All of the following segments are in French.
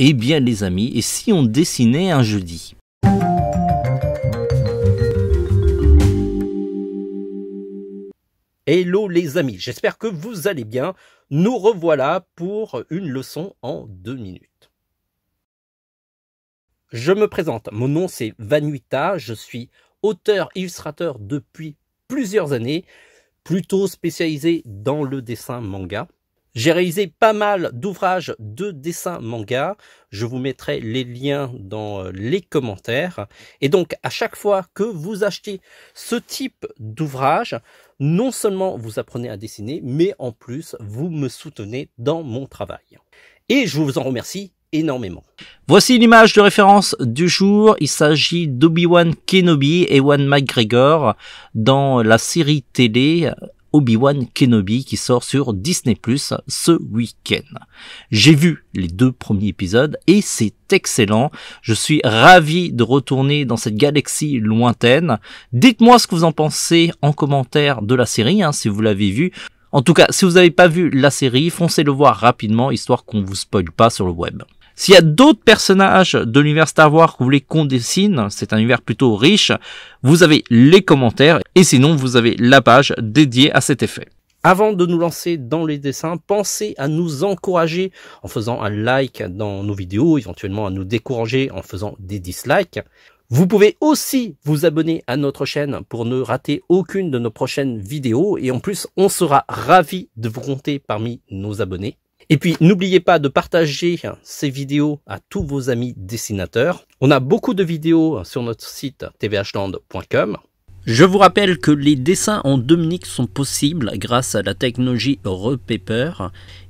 Eh bien les amis, et si on dessinait un jeudi ? Hello les amis, j'espère que vous allez bien. Nous revoilà pour une leçon en 2 minutes. Je me présente, mon nom c'est Vanuita, je suis auteur-illustrateur depuis plusieurs années, plutôt spécialisé dans le dessin manga. J'ai réalisé pas mal d'ouvrages de dessin manga, je vous mettrai les liens dans les commentaires. Et donc à chaque fois que vous achetez ce type d'ouvrage, non seulement vous apprenez à dessiner, mais en plus vous me soutenez dans mon travail. Et je vous en remercie énormément. Voici l'image de référence du jour. Il s'agit d'Obi-Wan Kenobi et Ewan McGregor dans la série télé Obi-Wan Kenobi qui sort sur Disney+ ce week-end. J'ai vu les 2 premiers épisodes et c'est excellent. Je suis ravi de retourner dans cette galaxie lointaine. Dites-moi ce que vous en pensez en commentaire de la série, si vous l'avez vue. En tout cas, si vous n'avez pas vu la série, foncez le voir rapidement, histoire qu'on vous spoile pas sur le web. S'il y a d'autres personnages de l'univers Star Wars que vous voulez qu'on dessine, c'est un univers plutôt riche, vous avez les commentaires, et sinon vous avez la page dédiée à cet effet. Avant de nous lancer dans les dessins, pensez à nous encourager en faisant un like dans nos vidéos, éventuellement à nous décourager en faisant des dislikes. Vous pouvez aussi vous abonner à notre chaîne pour ne rater aucune de nos prochaines vidéos, et en plus on sera ravis de vous compter parmi nos abonnés. Et puis, n'oubliez pas de partager ces vidéos à tous vos amis dessinateurs. On a beaucoup de vidéos sur notre site tvhland.com. Je vous rappelle que les dessins en 2 minutes sont possibles grâce à la technologie Repaper.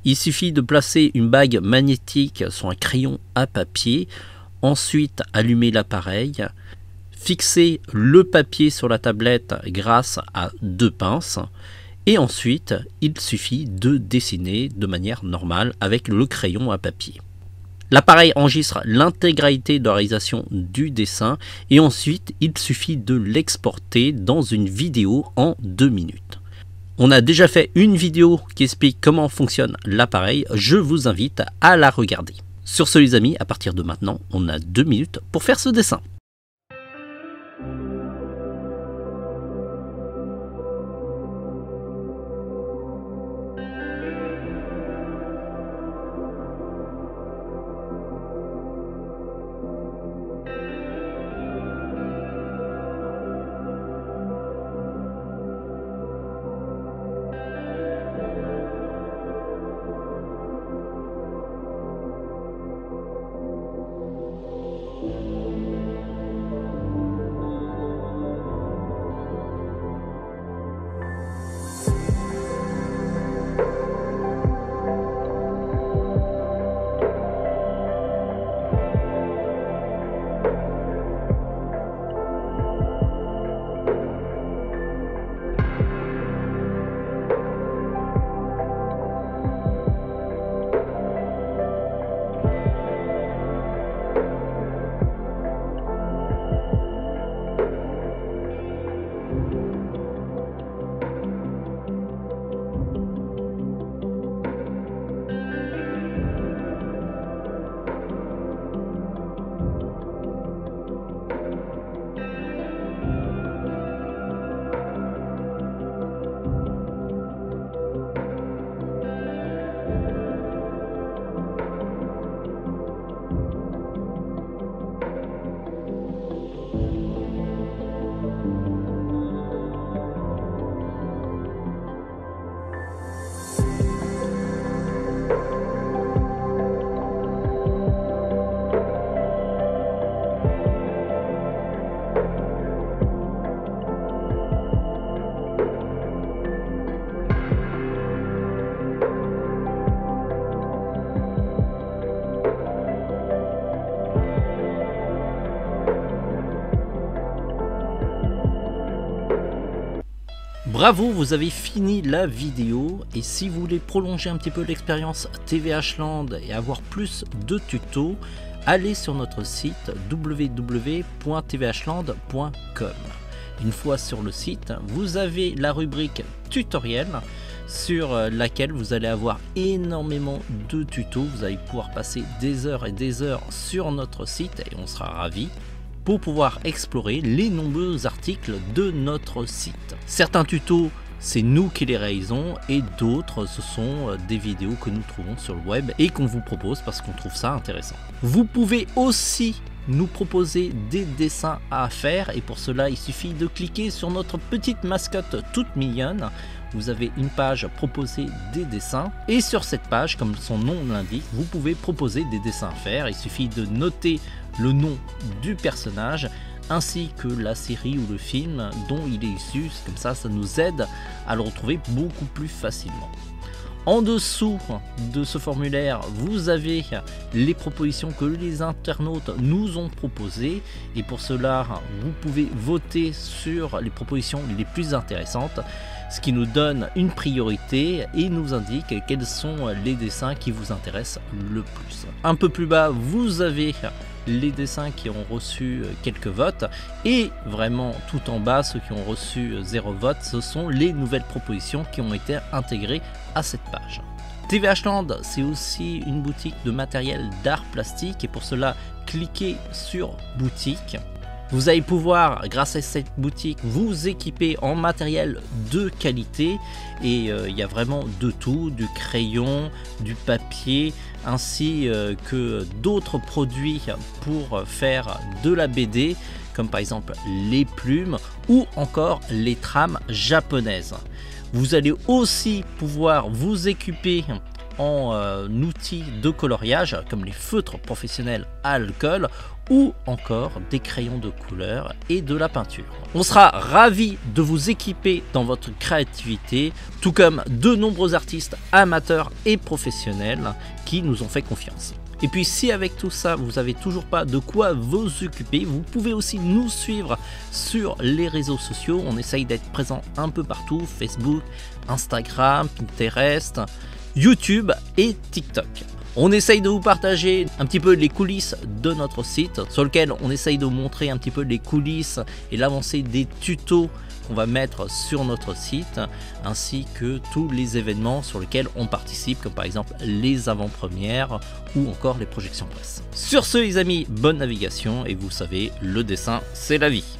Il suffit de placer une bague magnétique sur un crayon à papier, ensuite allumer l'appareil, fixer le papier sur la tablette grâce à 2 pinces, et ensuite, il suffit de dessiner de manière normale avec le crayon à papier. L'appareil enregistre l'intégralité de la réalisation du dessin et ensuite, il suffit de l'exporter dans une vidéo en 2 minutes. On a déjà fait une vidéo qui explique comment fonctionne l'appareil, je vous invite à la regarder. Sur ce les amis, à partir de maintenant, on a 2 minutes pour faire ce dessin. Bravo, vous avez fini la vidéo et si vous voulez prolonger un petit peu l'expérience TVH Land et avoir plus de tutos, allez sur notre site www.tvhland.com. Une fois sur le site, vous avez la rubrique tutoriel sur laquelle vous allez avoir énormément de tutos. Vous allez pouvoir passer des heures et des heures sur notre site et on sera ravis pour pouvoir explorer les nombreux articles de notre site. Certains tutos, c'est nous qui les réalisons et d'autres, ce sont des vidéos que nous trouvons sur le web et qu'on vous propose parce qu'on trouve ça intéressant. Vous pouvez aussi nous proposer des dessins à faire et pour cela il suffit de cliquer sur notre petite mascotte toute mignonne. Vous avez une page proposer des dessins et sur cette page, comme son nom l'indique, vous pouvez proposer des dessins à faire. Il suffit de noter le nom du personnage ainsi que la série ou le film dont il est issu, comme ça nous aide à le retrouver beaucoup plus facilement. En dessous de ce formulaire, vous avez les propositions que les internautes nous ont proposées et pour cela, vous pouvez voter sur les propositions les plus intéressantes, ce qui nous donne une priorité et nous indique quels sont les dessins qui vous intéressent le plus. Un peu plus bas, vous avez les dessins qui ont reçu quelques votes et vraiment tout en bas, ceux qui ont reçu 0 vote, ce sont les nouvelles propositions qui ont été intégrées à cette page. TVH Land, c'est aussi une boutique de matériel d'art plastique et pour cela, cliquez sur boutique. Vous allez pouvoir, grâce à cette boutique, vous équiper en matériel de qualité et il y a vraiment de tout, du crayon, du papier, ainsi que d'autres produits pour faire de la BD, comme par exemple les plumes ou encore les trames japonaises. Vous allez aussi pouvoir vous équiper en outils de coloriage comme les feutres professionnels à alcool ou encore des crayons de couleur et de la peinture. On sera ravis de vous équiper dans votre créativité, tout comme de nombreux artistes amateurs et professionnels qui nous ont fait confiance. Et puis si avec tout ça vous n'avez toujours pas de quoi vous occuper, vous pouvez aussi nous suivre sur les réseaux sociaux. On essaye d'être présent un peu partout, Facebook, Instagram, Pinterest, YouTube et TikTok. On essaye de vous partager un petit peu les coulisses de notre site sur lequel on essaye de vous montrer un petit peu les coulisses et l'avancée des tutos qu'on va mettre sur notre site ainsi que tous les événements sur lesquels on participe comme par exemple les avant-premières ou encore les projections presse. Sur ce les amis, bonne navigation et vous savez, le dessin c'est la vie.